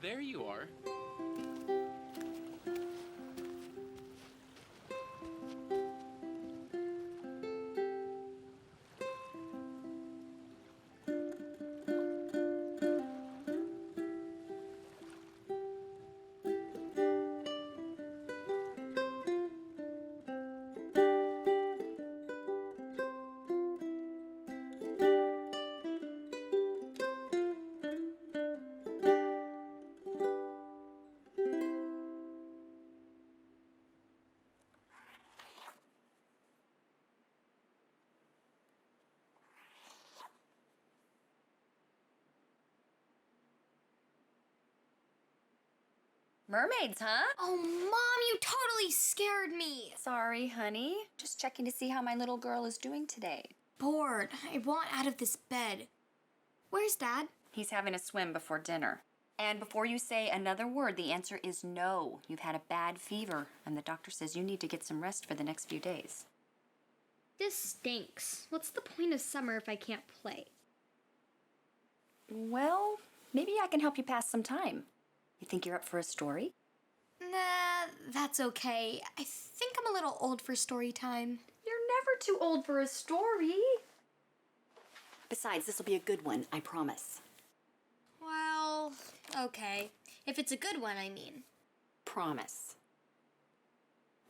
There you are. Mermaids, huh? Oh, Mom, you totally scared me. Sorry, honey. Just checking to see how my little girl is doing today. Bored. I want out of this bed. Where's Dad? He's having a swim before dinner. And before you say another word, the answer is no. You've had a bad fever, and the doctor says you need to get some rest for the next few days. This stinks. What's the point of summer if I can't play? Well, maybe I can help you pass some time. You think you're up for a story? Nah, that's okay. I think I'm a little old for story time. You're never too old for a story. Besides, this will be a good one, I promise. Well, okay. If it's a good one, I mean. Promise.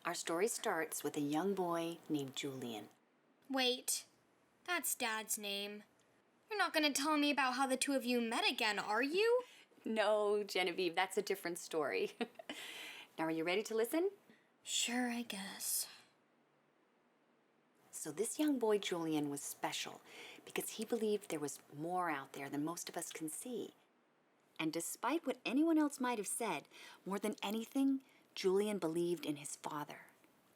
Our story starts with a young boy named Julian. Wait, that's Dad's name. You're not gonna tell me about how the two of you met again, are you? No, Genevieve, that's a different story. Now, are you ready to listen? Sure, I guess. So this young boy, Julian, was special because he believed there was more out there than most of us can see. And despite what anyone else might have said, more than anything, Julian believed in his father.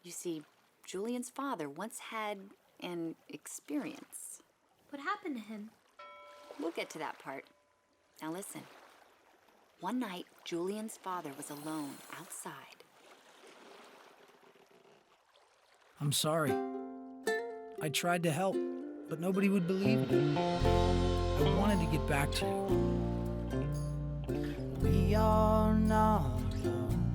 You see, Julian's father once had an experience. What happened to him? We'll get to that part. Now listen. One night, Julian's father was alone outside. I'm sorry. I tried to help, but nobody would believe me. I wanted to get back to you. We are not alone.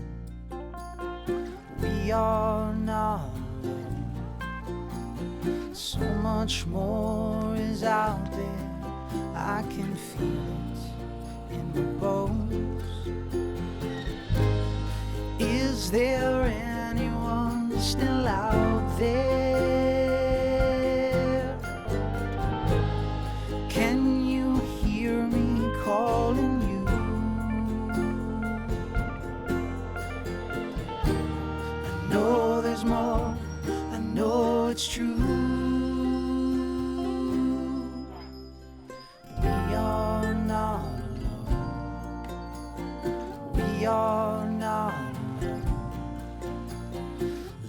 We are not alone. So much more is out there. I can feel it in the bones. Is there anyone still out there? Can you hear me calling you? I know there's more, I know it's true. We are not alone. We are not alone.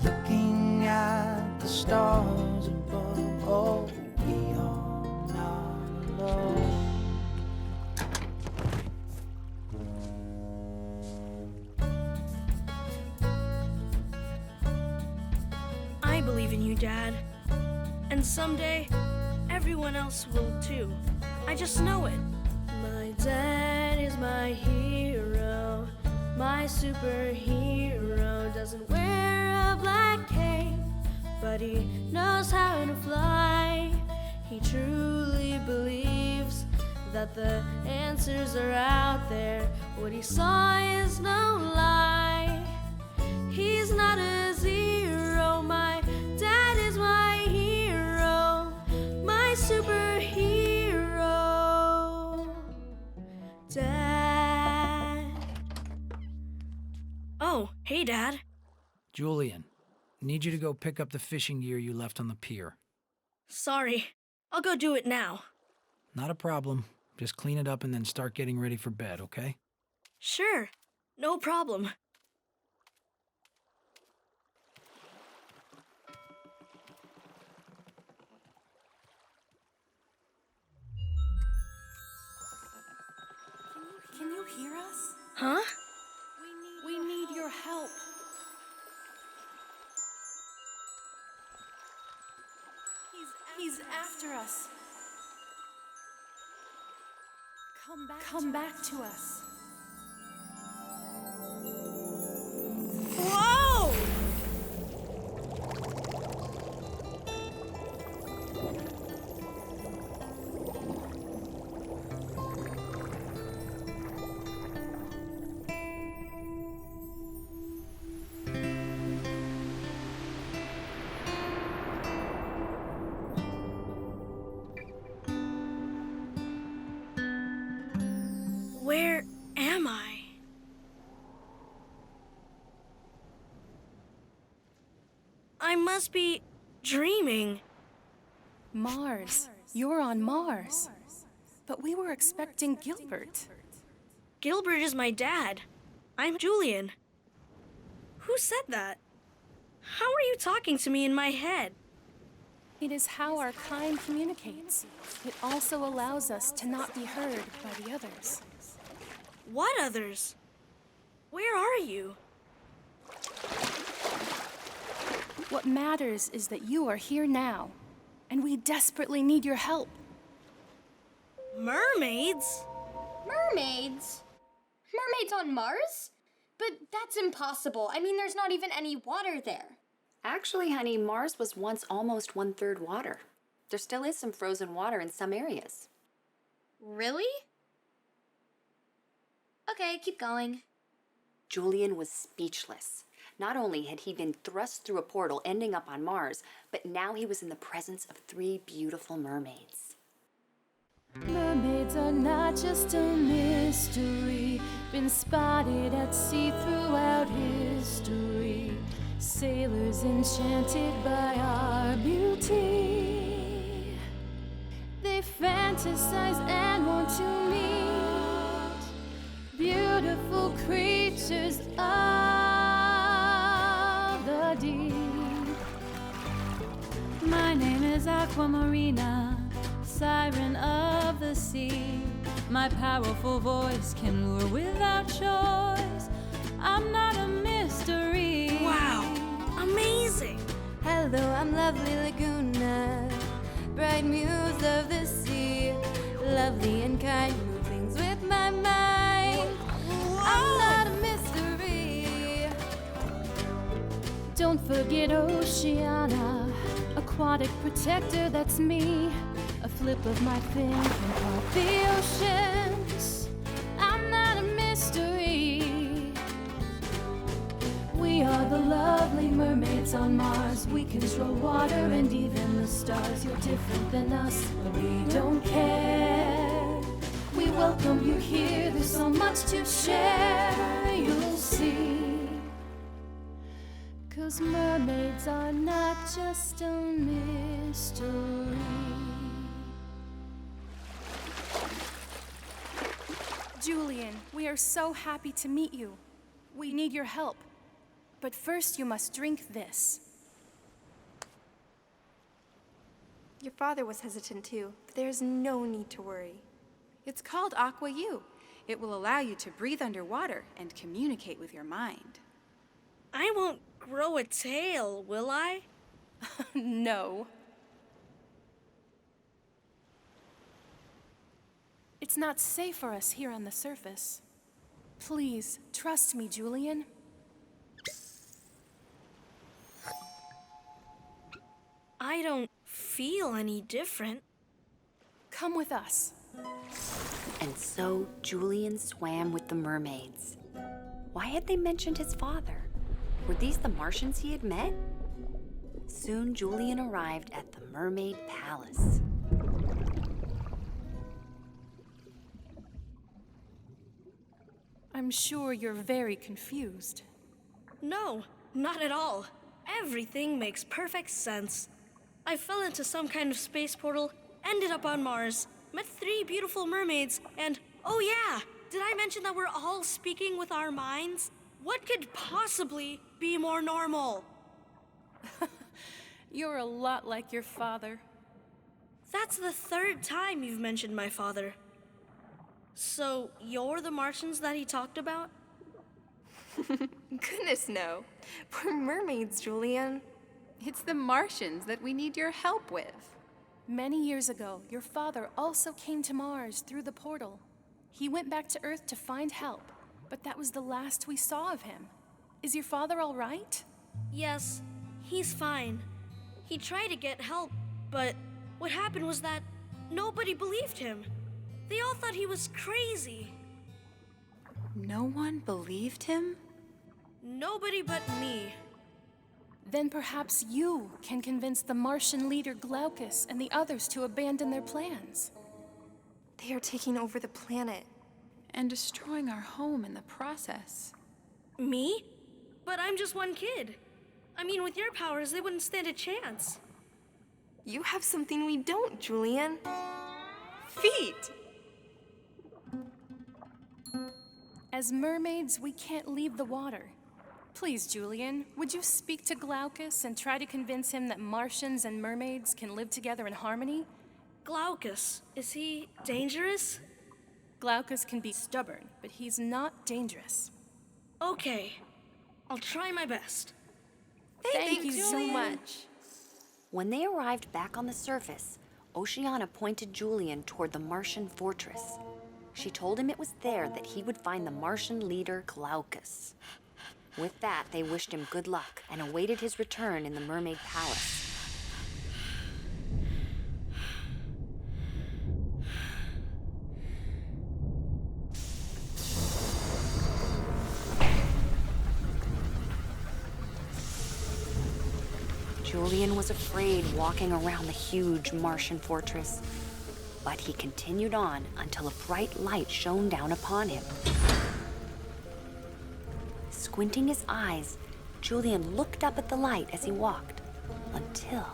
Looking at the stars above, oh, we are not alone. I believe in you, Dad. And someday, everyone else will too. I just know it. My dad is my hero. My superhero doesn't wear a black cape, but he knows how to fly. He truly believes that the answers are out there. What he saw is no lie. He's not a zero. My dad is my hero. My superhero. Dad. Oh, hey, Dad. Julian, need you to go pick up the fishing gear you left on the pier. Sorry. I'll go do it now. Not a problem. Just clean it up and then start getting ready for bed, okay? Sure. No problem. Can you hear us? Huh? We need your help. He's after us. Come back to us. Where am I? I must be dreaming. Mars. You're on Mars. But we were expecting Gilbert. Gilbert is my dad. I'm Julian. Who said that? How are you talking to me in my head? It is how our kind communicates. It also allows us to not be heard by the others. What others? Where are you? What matters is that you are here now, and we desperately need your help. Mermaids? Mermaids? Mermaids on Mars? But that's impossible. I mean, there's not even any water there. Actually, honey, Mars was once almost 1/3 water. There still is some frozen water in some areas. Really? Okay, keep going. Julian was speechless. Not only had he been thrust through a portal ending up on Mars, but now he was in the presence of 3 beautiful mermaids. Mermaids are not just a mystery, been spotted at sea throughout history. Sailors enchanted by our beauty. They fantasize and want to meet beautiful creatures of the deep. My name is Aquamarina, siren of the sea. My powerful voice can lure without choice. I'm not a mystery. Wow, amazing! Hello, I'm lovely Laguna, bright muse of the sea. Lovely and kind, move things with my mind. I'm not a mystery. Don't forget Oceana, aquatic protector, that's me. A flip of my fin can part the oceans. I'm not a mystery. We are the lovely mermaids on Mars. We control water and even the stars. You're different than us, but we don't care. We welcome you here. There's so much to share. You'll see. 'Cause mermaids are not just a mystery. Julian, we are so happy to meet you. We need your help. But first you must drink this. Your father was hesitant too, but there's no need to worry. It's called Aqua U. It will allow you to breathe underwater and communicate with your mind. I won't grow a tail, will I? No. It's not safe for us here on the surface. Please, trust me, Julian. I don't feel any different. Come with us. And so Julian swam with the mermaids. Why had they mentioned his father? Were these the Martians he had met? Soon Julian arrived at the Mermaid Palace. I'm sure you're very confused. No, not at all. Everything makes perfect sense. I fell into some kind of space portal, ended up on Mars, met 3 beautiful mermaids, and oh yeah, did I mention that we're all speaking with our minds? What could possibly be more normal? You're a lot like your father. That's the 3rd time you've mentioned my father. So, you're the Martians that he talked about? Goodness, no. We're mermaids, Julian. It's the Martians that we need your help with. Many years ago, your father also came to Mars through the portal. He went back to Earth to find help, but that was the last we saw of him. Is your father all right? Yes, he's fine. He tried to get help, but what happened was that nobody believed him. They all thought he was crazy. No one believed him? Nobody but me. Then perhaps you can convince the Martian leader Glaucus and the others to abandon their plans. They are taking over the planet. and destroying our home in the process. Me? But I'm just one kid. I mean, with your powers, they wouldn't stand a chance. You have something we don't, Julian. Feet! As mermaids, we can't leave the water. Please, Julian, would you speak to Glaucus and try to convince him that Martians and mermaids can live together in harmony? Glaucus, is he dangerous? Glaucus can be stubborn, but he's not dangerous. Okay, I'll try my best. Thank you so much. When they arrived back on the surface, Oceana pointed Julian toward the Martian fortress. She told him it was there that he would find the Martian leader, Glaucus. With that, they wished him good luck and awaited his return in the Mermaid Palace. Julian was afraid walking around the huge Martian fortress, but he continued on until a bright light shone down upon him. Squinting his eyes, Julian looked up at the light as he walked, until...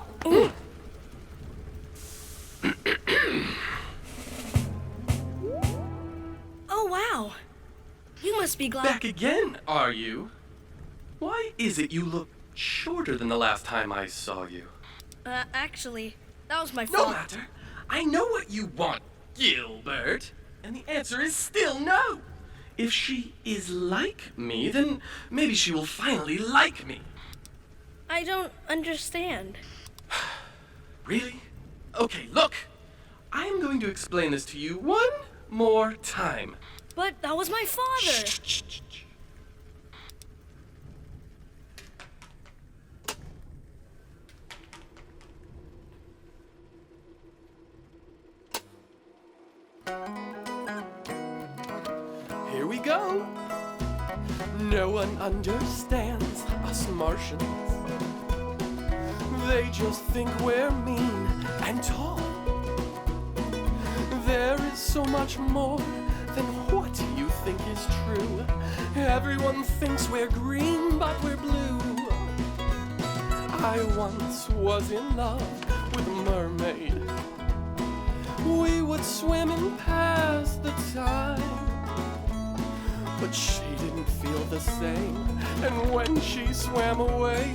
Oh, wow. You must be glad. Back again, are you? Why is it you look shorter than the last time I saw you? Actually, that was my No fault. matter. I know what you want, Gilbert. And the answer is still no. If she is like me, then maybe she will finally like me. I don't understand. Really? Okay, look. I am going to explain this to you one more time. But that was my father. Shh. Here we go. No one understands us Martians. They just think we're mean and tall. There is so much more than what you think is true. Everyone thinks we're green, but we're blue. I once was in love with a mermaid. We would swim in past the time, but she didn't feel the same. And when she swam away,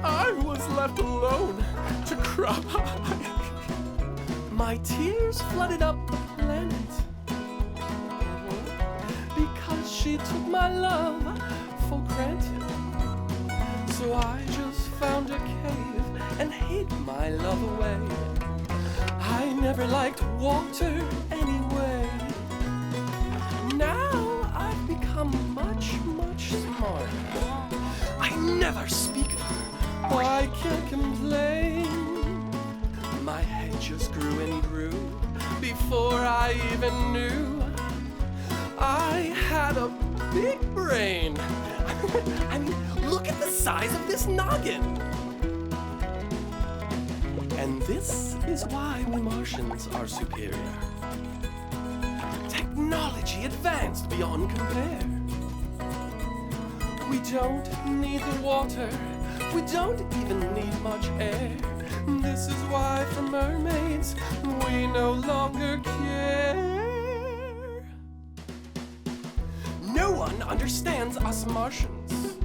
I was left alone to cry. My tears flooded up the planet because she took my love for granted. So I just found a cave and hid my love away. I never liked water anyway. Now I've become much, much smarter. I never speak of her, or I can't complain. My head just grew and grew before I even knew I had a big brain. I mean, look at the size of this noggin. And this is why we Martians are superior. Technology advanced beyond compare. We don't need the water, we don't even need much air. This is why for mermaids, we no longer care. No one understands us Martians.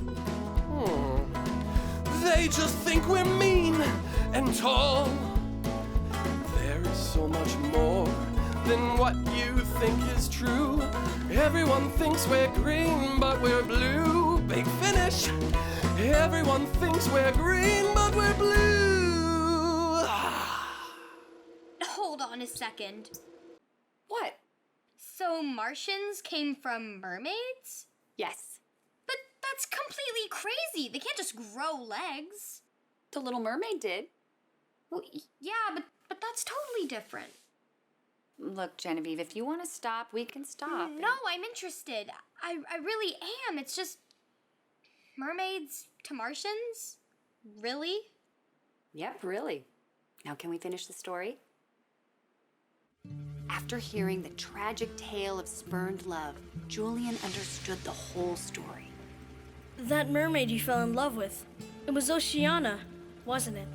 They just think we're mean and tall. There is so much more than what you think is true. Everyone thinks we're green, but we're blue. Big finish. Everyone thinks we're green, but we're blue. Hold on a second. What? So Martians came from mermaids? Yes, But that's completely crazy. They can't just grow legs. the Little Mermaid did. Well, yeah, but that's totally different. Look, Genevieve, if you want to stop, we can stop. No, I'm interested. I really am. It's just mermaids to Martians? Really? Yep, really. Now can we finish the story? After hearing the tragic tale of spurned love, Julian understood the whole story. That mermaid you fell in love with, it was Oceana, wasn't it?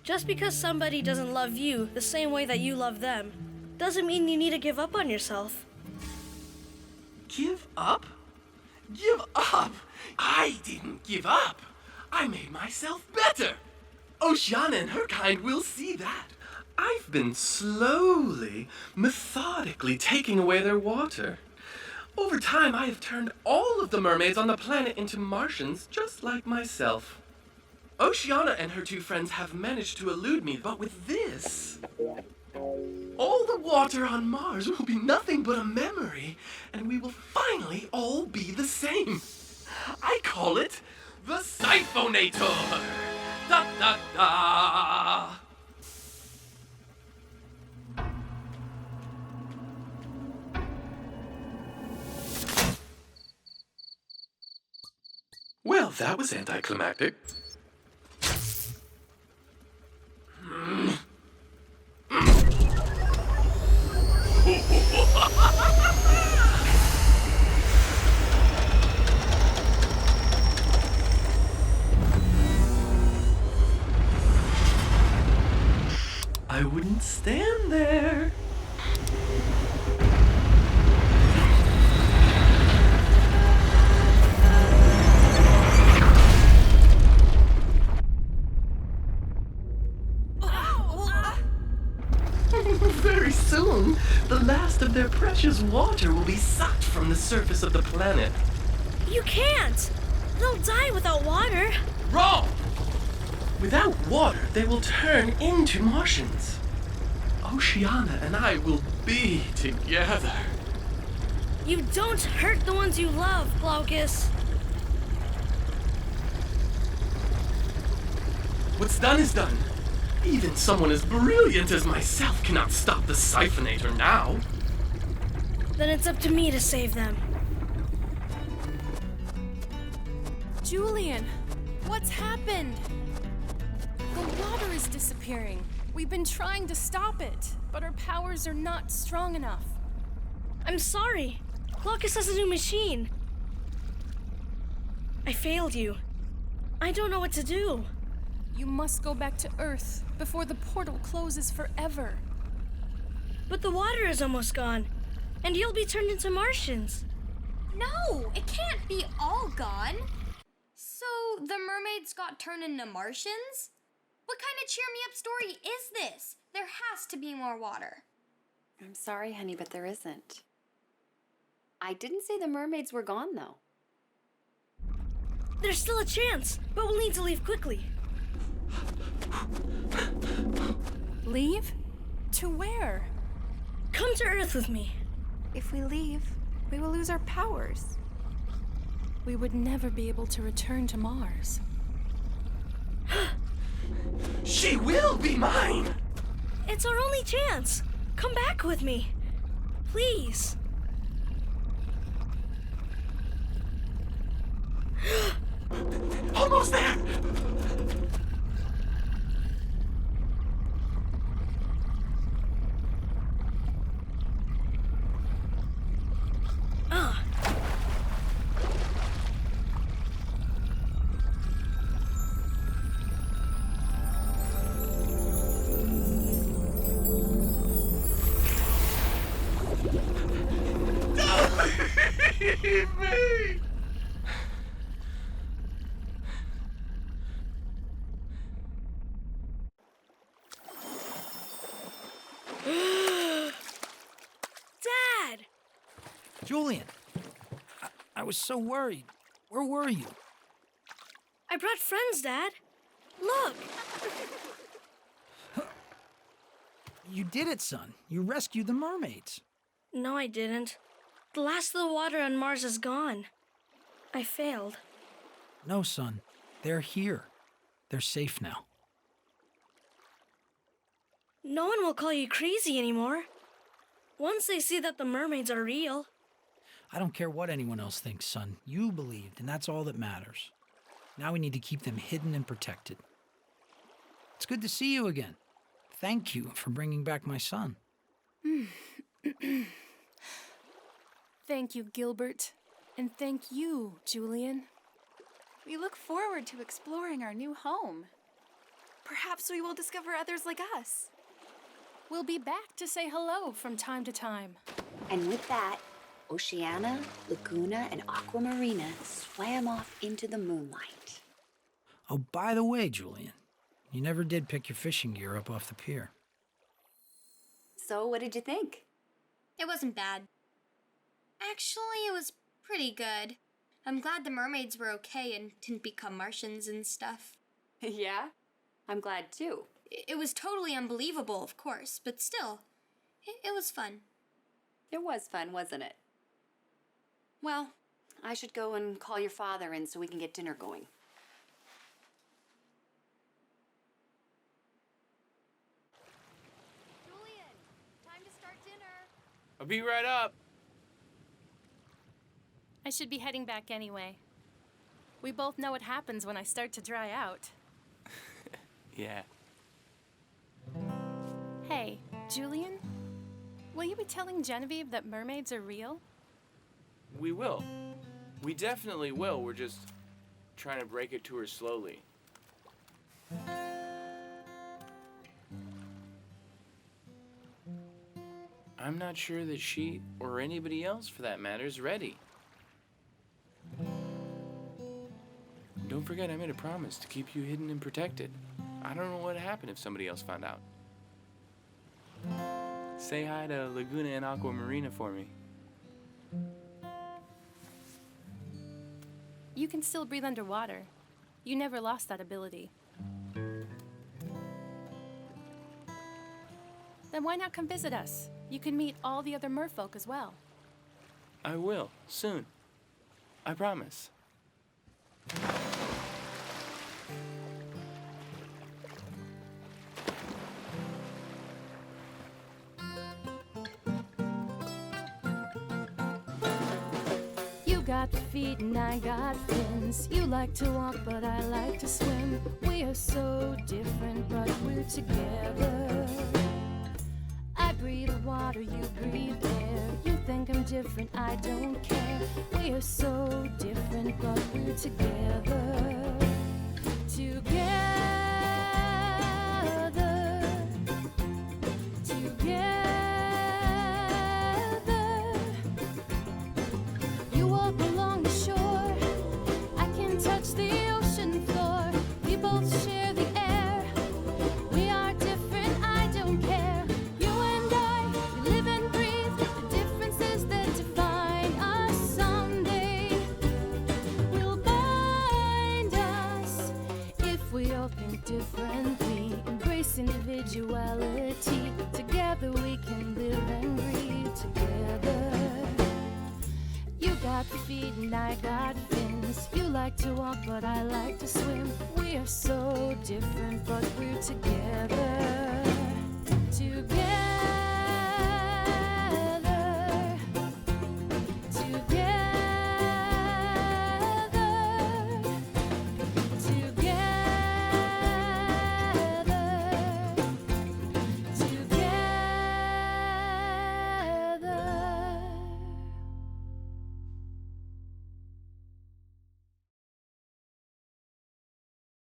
Just because somebody doesn't love you the same way that you love them, doesn't mean you need to give up on yourself. Give up? Give up? I didn't give up. I made myself better. Oceana and her kind will see that. I've been slowly, methodically taking away their water. Over time, I have turned all of the mermaids on the planet into Martians, just like myself. Oceana and her two friends have managed to elude me, but with this, all the water on Mars will be nothing but a memory, and we will finally all be the same. I call it the Siphonator. Da da da. Well, that was anticlimactic. I wouldn't stand there. Very soon, the last of their precious water will be sucked from the surface of the planet. You can't! They'll die without water. Wrong! Without water, they will turn into Martians. Oceana and I will be together. You don't hurt the ones you love, Glaucus. What's done is done. Even someone as brilliant as myself cannot stop the Siphonator now. Then it's up to me to save them. Julian, what's happened? The water is disappearing. We've been trying to stop it, but our powers are not strong enough. I'm sorry. Glaucus has a new machine. I failed you. I don't know what to do. You must go back to Earth before the portal closes forever. But the water is almost gone, and you'll be turned into Martians. No, it can't be all gone. So the mermaids got turned into Martians? What kind of cheer me up story is this? There has to be more water. I'm sorry, honey, but there isn't. I didn't say the mermaids were gone, though. There's still a chance, but we'll need to leave quickly. Leave? To where? Come to Earth with me. If we leave, we will lose our powers. We would never be able to return to Mars. She will be mine! It's our only chance. Come back with me. Please. Almost there! Me! Dad! Julian, I was so worried. Where were you? I brought friends, Dad. Look! You did it, son. You rescued the mermaids. No, I didn't. The last of the water on Mars is gone. I failed. No, son. They're here. They're safe now. No one will call you crazy anymore. Once they see that the mermaids are real. I don't care what anyone else thinks, son. You believed, and that's all that matters. Now we need to keep them hidden and protected. It's good to see you again. thank you for bringing back my son. Thank you, Gilbert. And thank you, Julian. We look forward to exploring our new home. Perhaps we will discover others like us. We'll be back to say hello from time to time. And with that, Oceana, Laguna, and Aquamarina swam off into the moonlight. Oh, by the way, Julian, you never did pick your fishing gear up off the pier. So, what did you think? It wasn't bad. Actually, it was pretty good. I'm glad the mermaids were okay and didn't become Martians and stuff. Yeah? I'm glad too. It was totally unbelievable, of course, but still, it was fun. It was fun, wasn't it? Well, I should go and call your father in so we can get dinner going. Julian, time to start dinner. I'll be right up. I should be heading back anyway. We both know what happens when I start to dry out. Yeah. Hey, Julian? Will you be telling Genevieve that mermaids are real? We will. We definitely will. We're just trying to break it to her slowly. I'm not sure that she, or anybody else for that matter, is ready. Don't forget I made a promise to keep you hidden and protected. I don't know what would happen if somebody else found out. Say hi to Laguna and Aquamarina for me. You can still breathe underwater. You never lost that ability. Then why not come visit us? You can meet all the other merfolk as well. I will, soon. I promise. You got feet and I got fins. You like to walk, but I like to swim. We are so different, but we're together. I breathe water, you breathe air. You think I'm different, I don't care. We are so different, but we're together. Together. You walk along the shore, I can touch the ocean floor. We both share the air. We are different, I don't care. You and I, we live and breathe. The differences that define us someday will bind us if we all think differently. Embrace individuality. Together we can live and breathe together. You got feet and I got fins. You like to walk, but I like to swim. We are so different, but we're together.